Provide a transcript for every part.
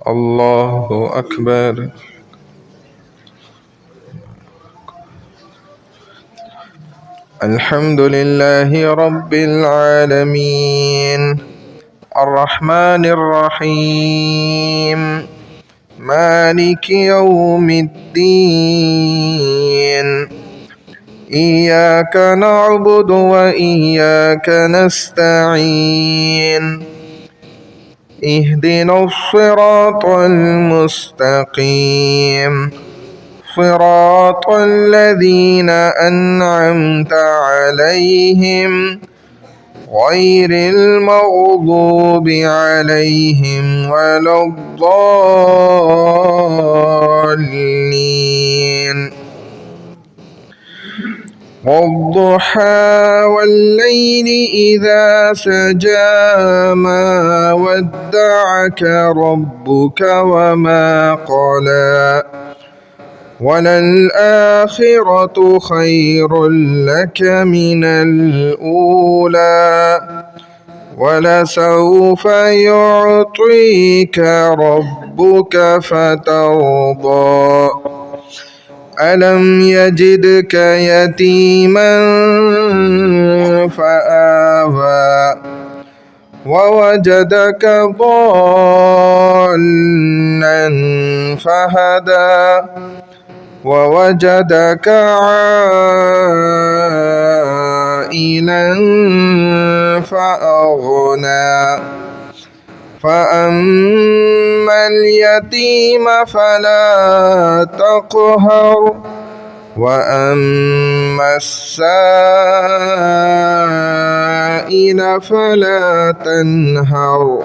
الله أكبر. الحمد لله رب العالمين الرحمن الرحيم مالك يوم الدين إياك نعبد وإياك نستعين اهدنا الصراط المستقيم صراط الذين أنعمت عليهم غير المغضوب عليهم ولا الضالين. والضحى والليل إذا سجى ما ودعك ربك وما قلى وللآخرة خير لك من الأولى ولسوف يعطيك ربك فترضى ألم يجدك يتيما فآوى ووجدك ضالا فهدى ووجدك عائلا فأغنى فأما اليتيم فلا تقهر وأما السائل فلا تنهر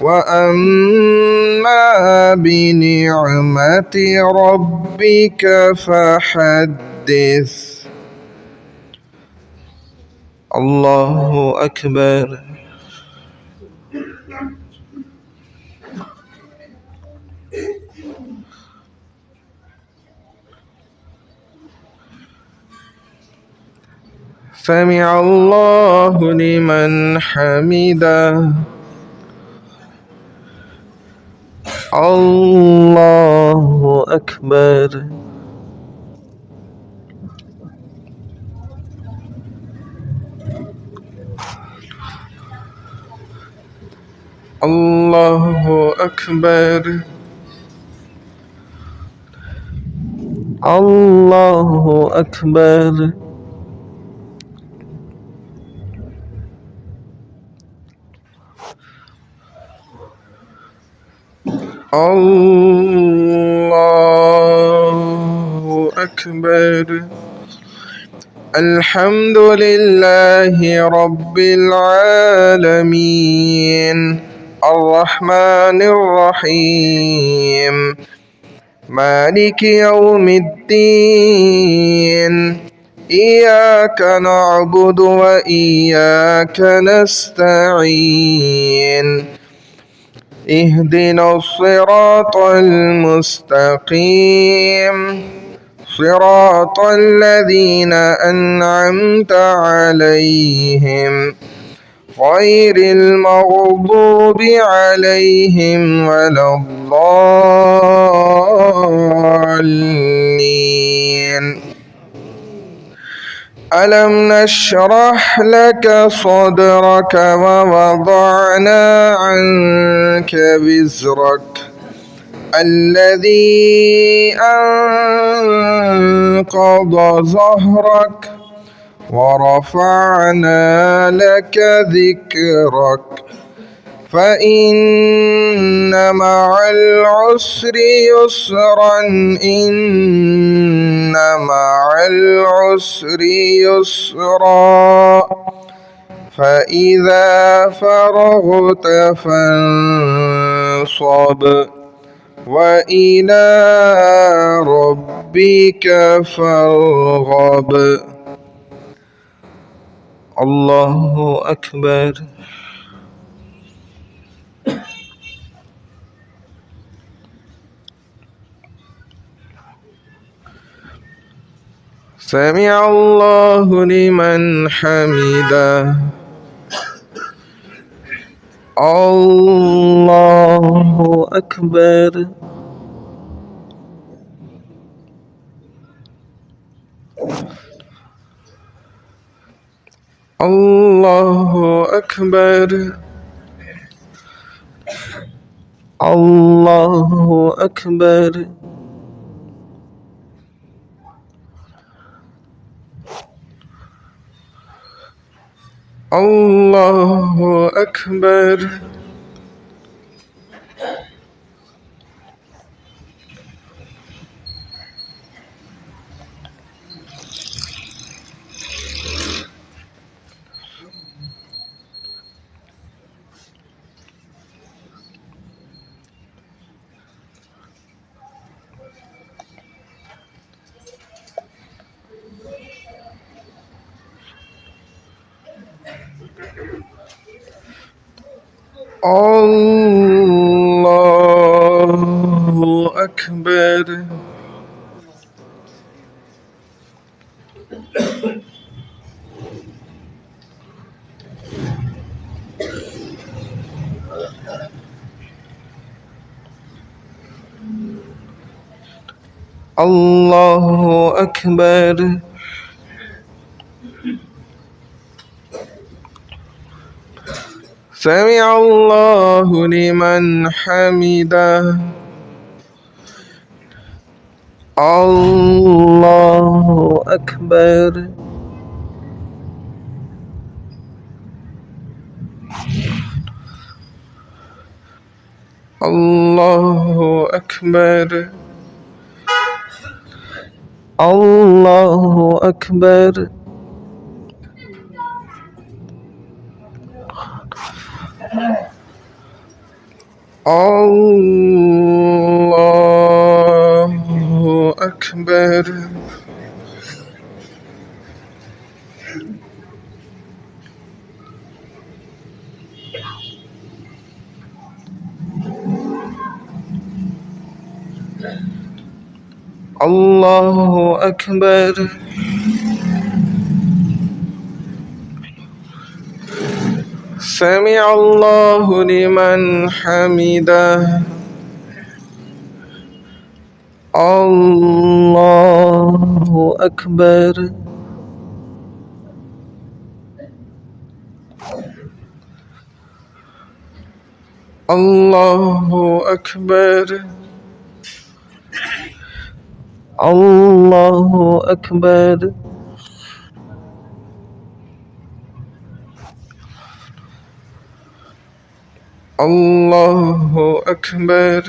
وأما بنعمة ربك فحدث. الله أكبر. سمع الله لمن حمده. الله أكبر. الله أكبر. الله أكبر. الله أكبر. الحمد لله رب العالمين الرحمن الرحيم مالك يوم الدين إياك نعبد وإياك نستعين اهدنا الصراط المستقيم صراط الذين أنعمت عليهم غير المغضوب عليهم ولا الضالين. ألم نشرح لك صدرك ووضعنا عنك وزرك الذي أنقض ظهرك ورفعنا لك ذكرك فإن مع العسر يسرا إن مع العسر يسرا فإذا فرغت فانصب وإلى ربك فارغب. الله أكبر. سمع الله لمن حمده. الله أكبر. الله أكبر. الله أكبر. الله أكبر. الله أكبر. الله أكبر. سمع الله لمن حمده. الله أكبر. الله أكبر. الله أكبر. الله أكبر. الله أكبر. سمع الله لمن حمده. الله أكبر. الله أكبر. الله أكبر. الله أكبر.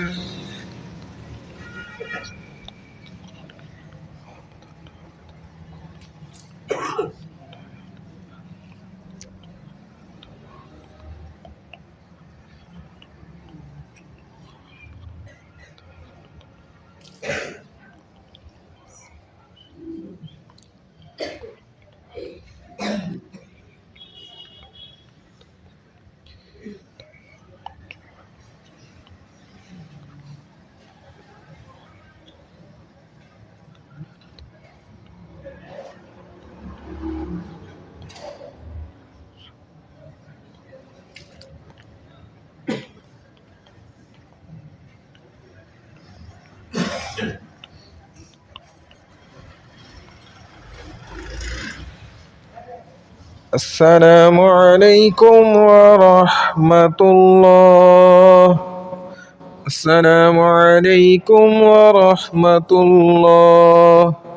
السلام عليكم ورحمة الله. السلام عليكم ورحمة الله.